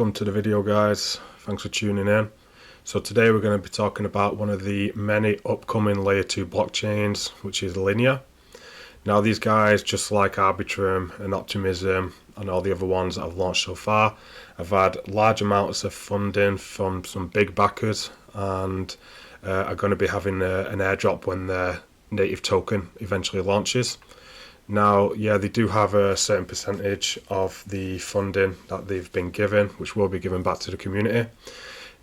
Welcome to the video, guys. Thanks for tuning in. So today we're going to be talking about one of the many upcoming layer 2 blockchains, which is Linea. Now these guys, just like Arbitrum and Optimism and all the other ones that I've launched so far, have had large amounts of funding from some big backers and are going to be having an airdrop when their native token eventually launches. Now, yeah, they do have a certain percentage of the funding that they've been given, which will be given back to the community.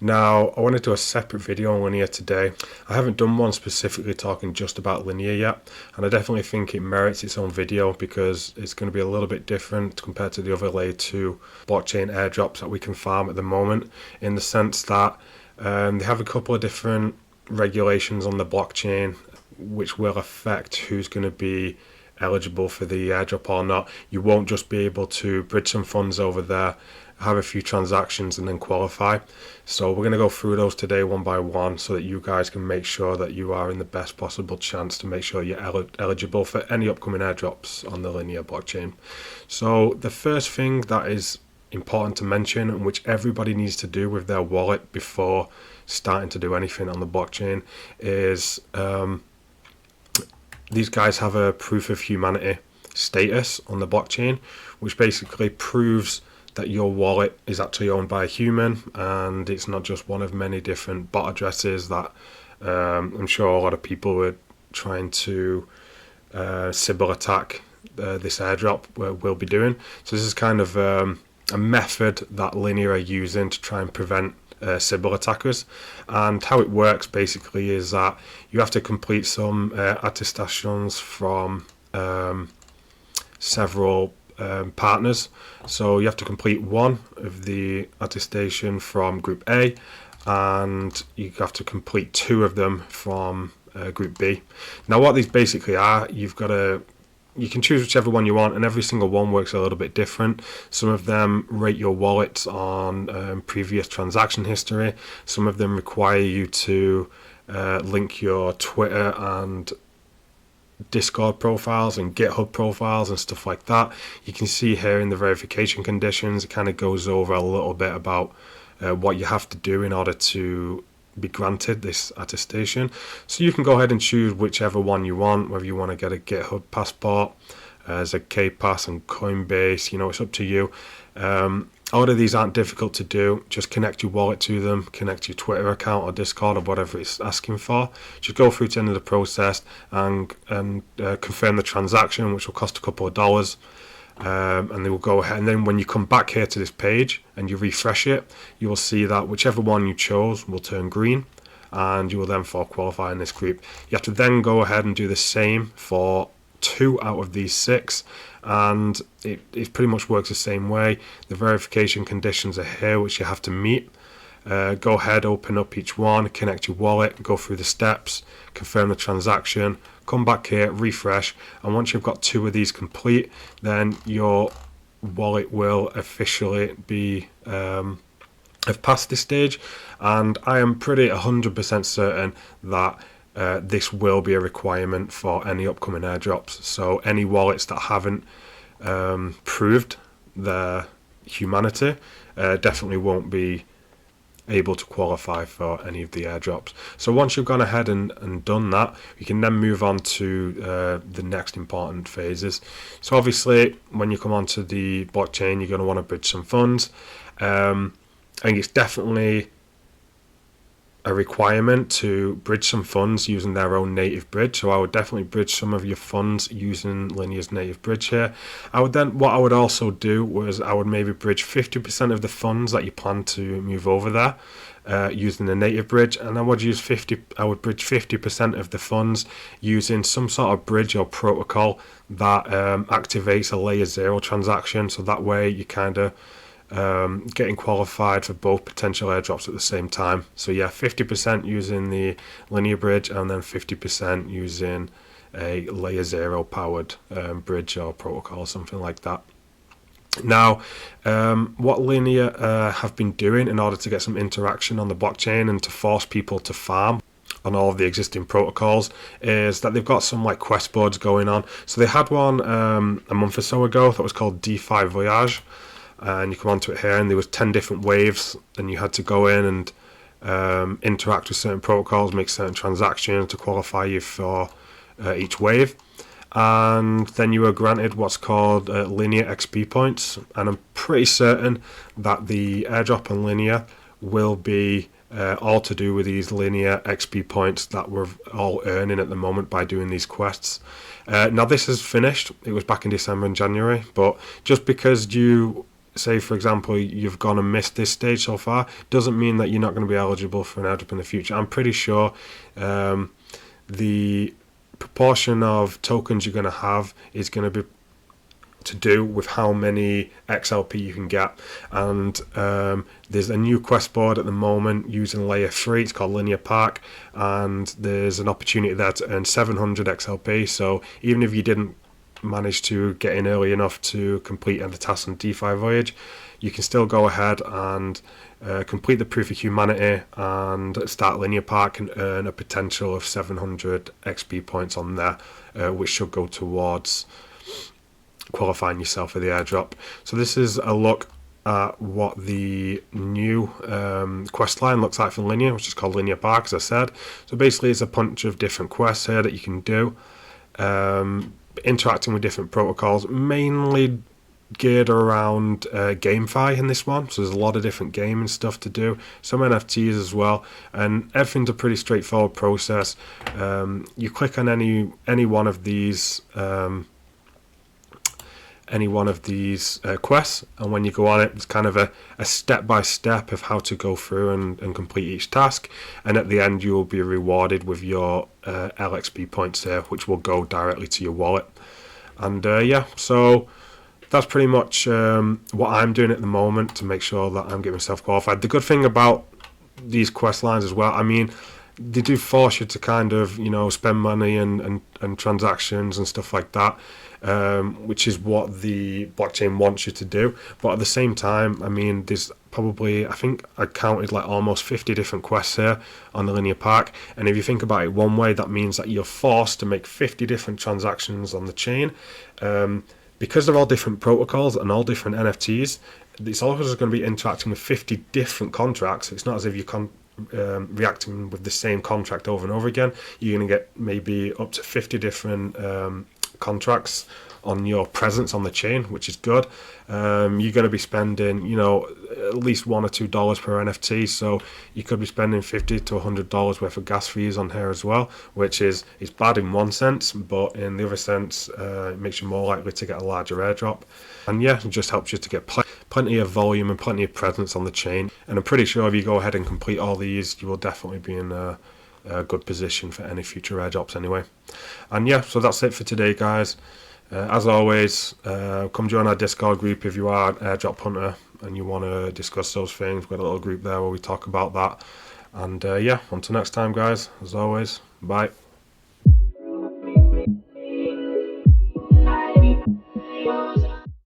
Now, I want to do a separate video on Linea today. I haven't done one specifically talking just about Linea yet, and I definitely think it merits its own video because it's going to be a little bit different compared to the other layer 2 blockchain airdrops that we can farm at the moment, in the sense that they have a couple of different regulations on the blockchain which will affect who's going to be eligible for the airdrop or not. You won't just be able to bridge some funds over there, have a few transactions and then qualify. So we're going to go through those today one by one so that you guys can make sure that you are in the best possible chance to make sure you're eligible for any upcoming airdrops on the Linea blockchain. So the first thing that is important to mention, and which everybody needs to do with their wallet before starting to do anything on the blockchain, is these guys have a proof of humanity status on the blockchain, which basically proves that your wallet is actually owned by a human and it's not just one of many different bot addresses that I'm sure a lot of people were trying to Sybil attack this airdrop will be doing. So this is kind of a method that Linea are using to try and prevent Sybil attackers. And how it works basically is that you have to complete some attestations from several partners. So you have to complete one of the attestation from group A, and you have to complete two of them from group B. Now what these basically are, you can choose whichever one you want, and every single one works a little bit different. Some of them rate your wallets on previous transaction history. Some of them require you to link your Twitter and Discord profiles and GitHub profiles and stuff like that. You can see here in the verification conditions, it kind of goes over a little bit about what you have to do in order to be granted this attestation. So you can go ahead and choose whichever one you want, whether you want to get a GitHub passport, ZK Pass and Coinbase, it's up to you. All of these aren't difficult to do. Just connect your wallet to them, connect your Twitter account or Discord or whatever it's asking for. Just go through to the end of the process and confirm the transaction, which will cost a couple of dollars. And they will go ahead, and then when you come back here to this page and you refresh it, you will see that whichever one you chose will turn green, and you will then qualify in this group. You have to then go ahead and do the same for 2 out of these 6, and it pretty much works the same way. The verification conditions are here, which you have to meet. Go ahead, open up each one, connect your wallet, go through the steps, confirm the transaction, come back here, refresh, and once you've got 2 of these complete, then your wallet will officially be have passed this stage. And I am pretty 100% certain that this will be a requirement for any upcoming airdrops. So any wallets that haven't proved their humanity definitely won't be able to qualify for any of the airdrops. So once you've gone ahead and done that, you can then move on to the next important phases. So obviously when you come onto the blockchain, you're going to want to bridge some funds. I think it's definitely a requirement to bridge some funds using their own native bridge. So I would definitely bridge some of your funds using Linea's native bridge here. What I would also do was I would maybe bridge 50% of the funds that you plan to move over there using the native bridge, and I would bridge 50% of the funds using some sort of bridge or protocol that activates a layer 0 transaction. So that way you kind of getting qualified for both potential airdrops at the same time. So yeah, 50% using the Linea bridge and then 50% using a layer 0 powered bridge or protocol, something like that. Now, what Linea have been doing in order to get some interaction on the blockchain and to force people to farm on all of the existing protocols is that they've got some like quest boards going on. So they had one a month or so ago that was called Defi Voyage. and you come onto it here, and there was 10 different waves, and you had to go in and interact with certain protocols, make certain transactions to qualify you for each wave. And then you were granted what's called Linea XP points, and I'm pretty certain that the airdrop on Linea will be all to do with these Linea XP points that we're all earning at the moment by doing these quests. Now this is finished. It was back in December and January, but just because you say, for example, you've gone and missed this stage so far, doesn't mean that you're not going to be eligible for an airdrop in the future. I'm pretty sure the proportion of tokens you're going to have is going to be to do with how many XLP you can get. And there's a new quest board at the moment using layer 3, it's called Linea Park, and there's an opportunity there to earn 700 XLP. So even if you didn't manage to get in early enough to complete the task on Defi Voyage, you can still go ahead and complete the proof of humanity and start Linea Park and earn a potential of 700 XP points on there, which should go towards qualifying yourself for the airdrop. So this is a look at what the new quest line looks like for Linea, which is called Linea Park, as I said. So basically it's a bunch of different quests here that you can do, interacting with different protocols, mainly geared around GameFi in this one. So there's a lot of different gaming stuff to do, some NFTs as well, and everything's a pretty straightforward process. You click on any one of these quests, and when you go on it, it's kind of a step-by-step of how to go through and complete each task, and at the end you will be rewarded with your LXP points there, which will go directly to your wallet. And yeah, so that's pretty much what I'm doing at the moment to make sure that I'm getting myself qualified. The good thing about these quest lines as well, I mean, they do force you to kind of, you know, spend money and transactions and stuff like that, which is what the blockchain wants you to do. But at the same time, I mean, there's probably, I think I counted like almost 50 different quests here on the Linea Park. And if you think about it one way, that means that you're forced to make 50 different transactions on the chain. Because they're all different protocols and all different NFTs, it's always going to be interacting with 50 different contracts. It's not as if you're reacting with the same contract over and over again. You're going to get maybe up to 50 different contracts on your presence on the chain, which is good. You're going to be spending, you know, at least $1 or $2 per NFT, so you could be spending $50 to $100 worth of gas fees on here as well, which is bad in one sense, but in the other sense, it makes you more likely to get a larger airdrop. And yeah, it just helps you to get plenty of volume and plenty of presence on the chain. And I'm pretty sure if you go ahead and complete all these, you will definitely be in a good position for any future airdrops anyway. And yeah, so that's it for today, guys. As always, come join our Discord group if you are an airdrop hunter and you want to discuss those things. We've got a little group there where we talk about that. And yeah, until next time, guys, as always, bye.